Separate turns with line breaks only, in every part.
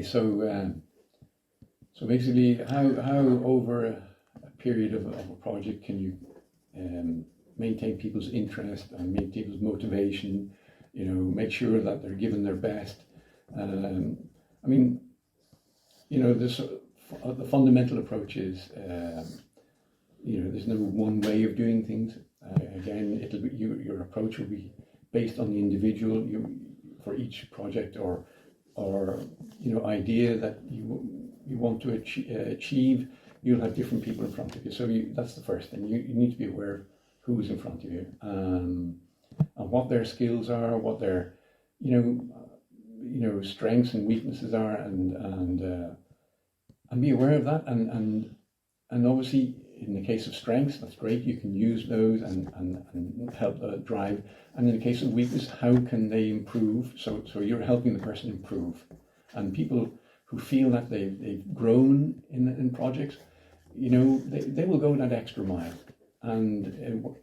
Okay, so basically, how over a period of a project can you maintain people's interest and maintain people's motivation? Make sure that they're giving their best. I mean, this the fundamental approach is, there's no one way of doing things. Again, it'll be your approach will be based on the individual. For each project or idea that you want to achieve, you'll have different people in front of you. So that's the first thing. You need to be aware of who's in front of you, and what their skills are, what their strengths and weaknesses are, and be aware of that. And obviously, in the case of strengths, that's great. You can use those and help drive. And in the case of weakness, how can they improve? So you're helping the person improve. And people who feel that they've grown in projects, they will go that extra mile. And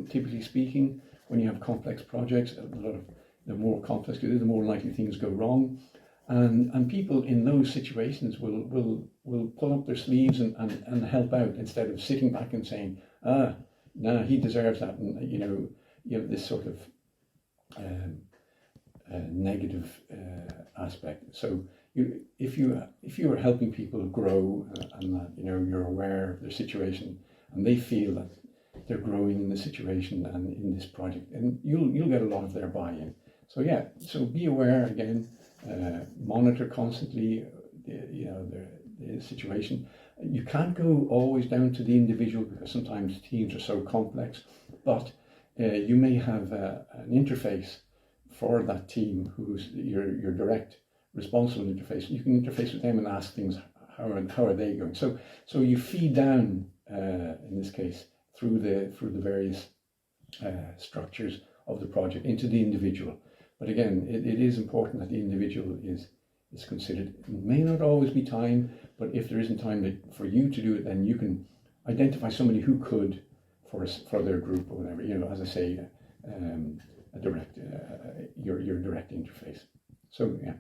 typically speaking, when you have complex projects, the more complex it is, the more likely things go wrong. And people in those situations will pull up their sleeves and help out, instead of sitting back and saying, no, he deserves that. And you have this sort of negative aspect. So if you are helping people grow, and that you're aware of their situation, and they feel that they're growing in the situation and in this project, and you'll get a lot of their buy-in. So be aware again. Monitor constantly the situation. You can't go always down to the individual, because sometimes teams are so complex, but you may have an interface for that team who's your direct responsible interface. You can interface with them and ask things, how are they going? So you feed down, in this case, through the various structures of the project into the individual. But again, it is important that the individual is considered. It may not always be time, but if there isn't time for you to do it, then you can identify somebody who could for their group or whatever. As I say, a direct your direct interface. So yeah.